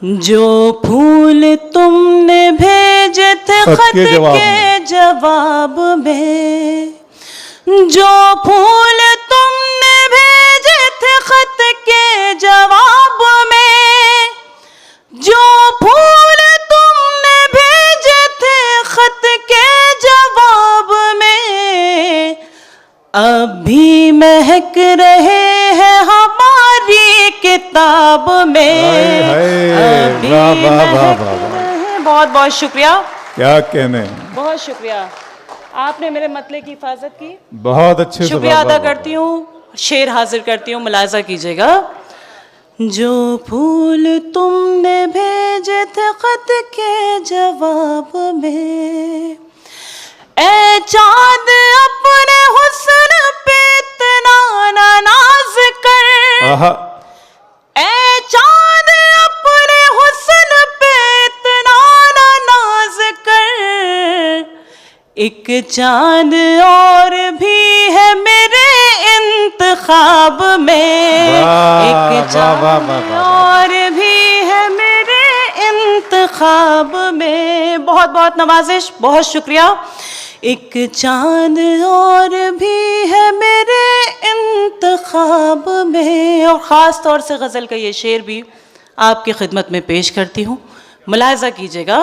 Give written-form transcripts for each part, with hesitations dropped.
जो फूल तुमने भेजे थे खत के जवाब में, जो फूल तुमने भेजे थे खत के जवाब में, जो फूल तुमने भेजे थे खत के जवाब में, अब भी महक रहे हैं हमारी किताब में। अभी बहुत बहुत शुक्रिया। क्या कहने, बहुत शुक्रिया, आपने मेरे मतले की हिफाजत की। बहुत अच्छे से शुक्रिया अदा करती हूँ। शेर हाजिर करती हूँ, मुलाजा कीजिएगा। जो फूल तुमने भेजे थे खत के जवाब में, ए चाँद अपने हुस्न पे इतना ना नाज कर, ए चाँद अपने हुस्न पे इतना ना नाज कर, एक चाँद और भी है मेरे इंतखाब में, एक चाँद और भी है मेरे इंतखाब में। बहुत बहुत नवाजिश, बहुत शुक्रिया। एक चाँद और भी है मेरे इंतखाब में। और ख़ास तौर से गज़ल का ये शेर भी आपकी खिदमत में पेश करती हूँ, मुलाहिज़ा कीजिएगा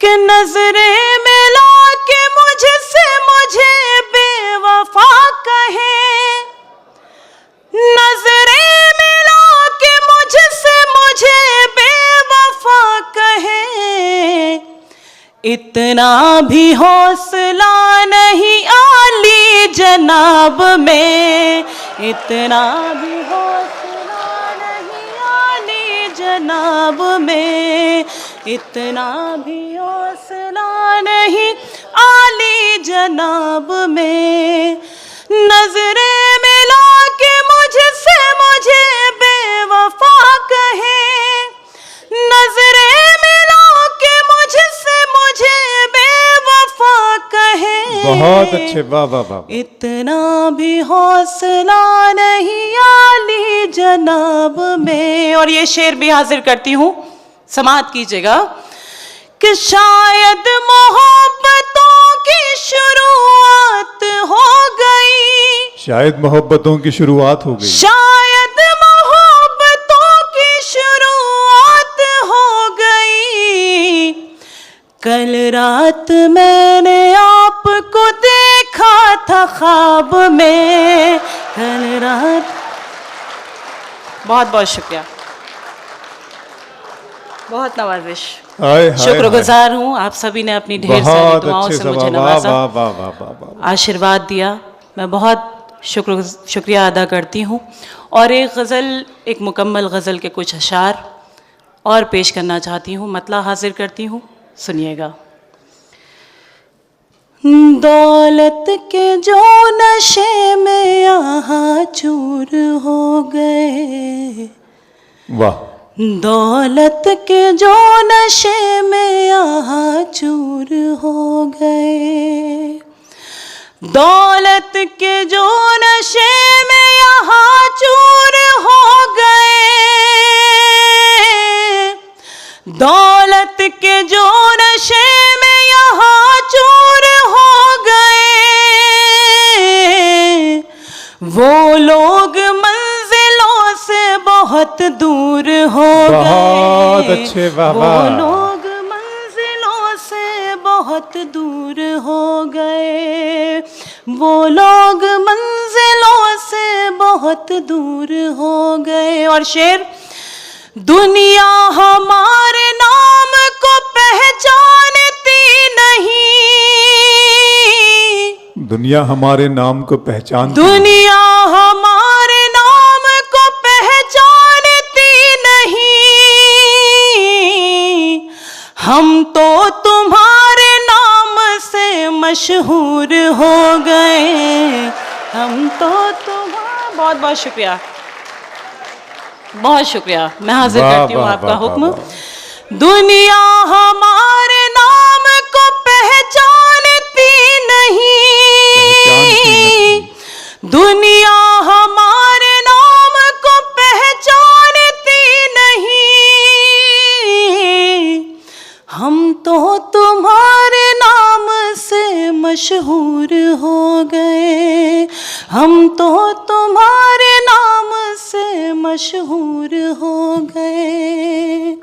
कि नज़रें मिला के मुझसे मुझे बेवफा कहे, नज़रें मिला के मुझसे मुझे बेवफा कहे, इतना भी हौसला नहीं आली जनाब में, इतना भी हौसला नहीं आली जनाब में, इतना भी हौसला नहीं आली जनाब में। नजरें मिला के मुझसे मुझे बेवफा कहे, नजरें मिला के मुझसे मुझे बेवफा कहे। बहुत अच्छे, वाह वाह वाह। इतना भी हौसला नहीं आली जनाब में। और ये शेर भी हाजिर करती हूँ, समाअत कीजिएगा कि शायद मोहब्बतों की शुरुआत हो गई, शायद मोहब्बतों की शुरुआत हो गई, शायद मोहब्बतों की शुरुआत हो गई। कल रात मैंने आपको देखा था ख्वाब में, कल रात। बहुत बहुत शुक्रिया, बहुत नवाजिश। शुक्रगुजार हूँ, आप सभी ने अपनी ढेर सारी दुआओं से मुझे नवाजा, आशीर्वाद दिया। मैं बहुत शुक्रिया अदा करती हूँ। और एक गज़ल, एक मुकम्मल गज़ल के कुछ अशार और पेश करना चाहती हूँ, मतला हाजिर करती हूँ, सुनिएगा। दौलत के जो नशे में यहाँ चूर हो गए, वाह। दौलत के जो नशे में यहाँ चूर हो गए, दौलत के जो नशे में यहाँ चूर हो गए, दौलत के जो नशे में यहाँ चूर हो गए, वो लोग मंजिलों से बहुत दूर हो गए, बहुत अच्छे, वाह वाह। वो लोग मंजिलों से बहुत दूर हो गए, वो लोग मंजिलों से बहुत दूर हो गए। और शेर, दुनिया हमारे नाम को पहचानती नहीं, दुनिया हमारे नाम को पहचानती, दुनिया हमारे नाम को पहचानती नहीं, हम तो तुम्हारे नाम से मशहूर हो गए, हम तो तुम्हारा। बहुत बहुत शुक्रिया, बहुत शुक्रिया। मैं हाजिर करती हूँ आपका हुक्म। दुनिया हमारे नाम को पहचानती नहीं, दुनिया हमारे नाम को पहचानती नहीं, मशहूर हो गए, हम तो तुम्हारे नाम से मशहूर हो गए।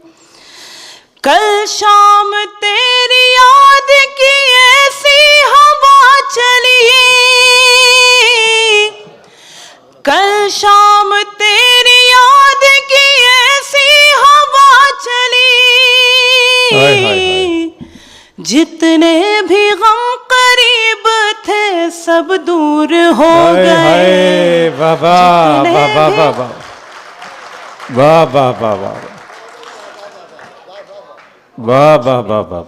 कल शाम तेरी याद की ऐसी हवा चली, कल शाम तेरी याद की ऐसी हवा चली, जितने भी गम करीब थे सब दूर हो गए। वाह वाह वाह वाह वाह वाह वाह वाह वाह वाह वाह वाह वाह।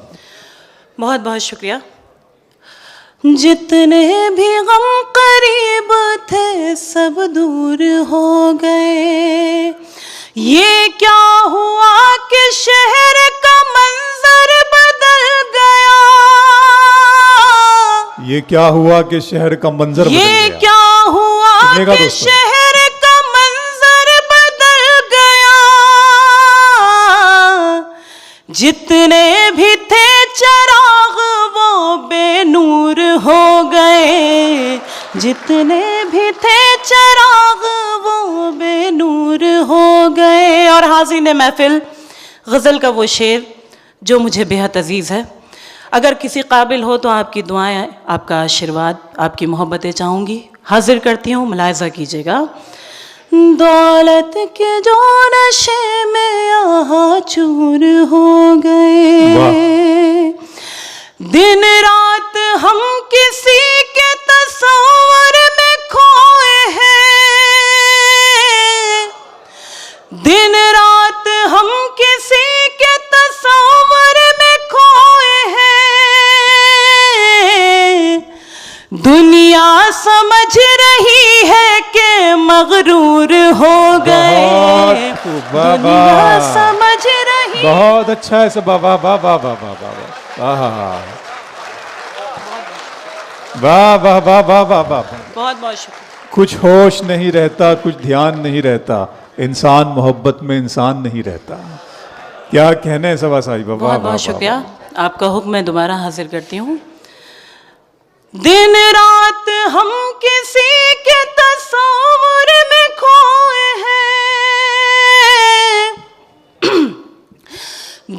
बहुत बहुत शुक्रिया। जितने भी गम करीब थे सब दूर हो गए। ये क्या हुआ कि शहर का मंजर बदल गया, ये क्या हुआ कि शहर का मंजर बदल गया, ये क्या हुआ कि शहर का मंजर बदल गया। जितने भी थे चिराग वो बेनूर हो गए, जितने भी थे चिराग वो बेनूर हो गए। और हाज़िन महफिल, गज़ल का वो शेर जो मुझे बेहद अजीज़ है, अगर किसी काबिल हो तो आपकी दुआएं, आपका आशीर्वाद, आपकी मोहब्बतें चाहूँगी। हाजिर करती हूँ, मुलाहिज़ा कीजिएगा। दौलत के जो नशे में यहाँ चूर हो गए, दिन रात हम किसी के तस्वर में खोए हैं, दिन रात हम किसी के तस्वर में खोए हैं। दुनिया समझ रही है कि मगरूर हो गए, दुनिया समझ रही। बहुत अच्छा है सब। वाह वाह वाह वाह वाह वाह वाह वाह वाह वाह वाह वाह वाह। बहुत बहुत शुक्रिया। कुछ होश नहीं रहता, कुछ ध्यान नहीं रहता, इंसान मोहब्बत में इंसान नहीं रहता। क्या कहने हैं सवा साहिबा। बहुत बहुत शुक्रिया। आपका हुक्म मैं दोबारा हाजिर करती हूँ। दिन रात हम किसी के तस्वर में खोए हैं,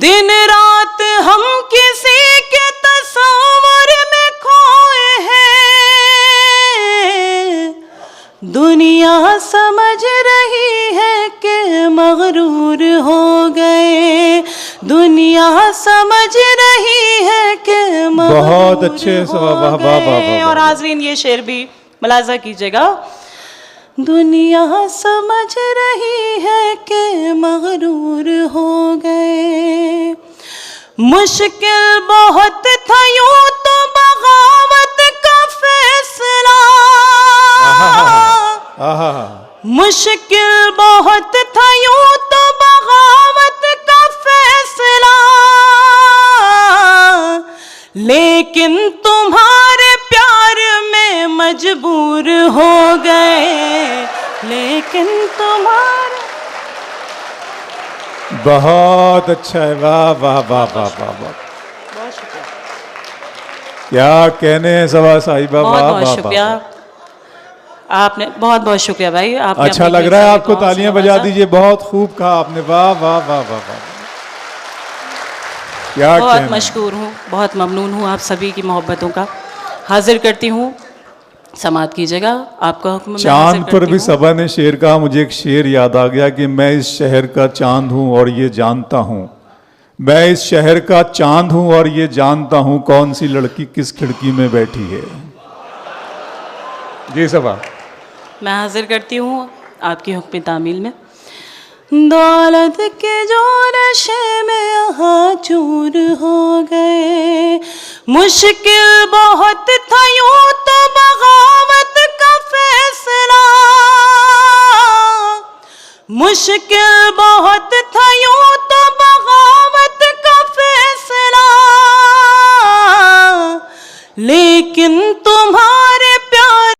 दिन रात हम किसी के तस्वर में खोए हैं। दुनिया समझ रही है कि मगरूर हो गए, दुनिया समझ रही है कि बहुत अच्छे वाह वाह वाह। और हाज़रीन ये शेर भी मुलाहिज़ा कीजिएगा। दुनिया समझ रही है कि मगरूर हो गए। मुश्किल बहुत था यूं तो बगावत का फैसला, मुश्किल बहुत था यूं तो बगावत का फैसला, लेकिन तुम्हारे प्यार में मजबूर हो गए, लेकिन तुम्हारे। बहुत अच्छा है। वाह वाह वाह वाह वाह वाह। क्या कहने हैं सवा साहिबा। बहुत बहुत शुक्रिया आपने, बहुत बहुत शुक्रिया भाई। आपने अच्छा लग रहा है आपको, तालियां बजा दीजिए। बहुत खूब कहा आपने। वाह वाह वाह वाह वाह। क्या बहुत मशकूर हूँ, बहुत ममनून हूँ आप सभी की मोहब्बतों का। हाजिर करती हूँ, समात कीजिएगा। आपका हुक्म। चांद पर भी सबा ने शेर कहा। मुझे एक शेर याद आ गया कि मैं इस शहर का चांद हूँ और ये जानता हूँ, मैं इस शहर का चांद हूँ और ये जानता हूँ कौन सी लड़की किस खिड़की में बैठी है। जी सबा। मैं हाजिर करती हूँ आपकी हुक्म तामील में। दौलत के जो नशे में यहाँ चूर हो गए, मुश्किल बहुत था यूं तो बगावत का फैसला, मुश्किल बहुत था यूं तो बगावत का फैसला, लेकिन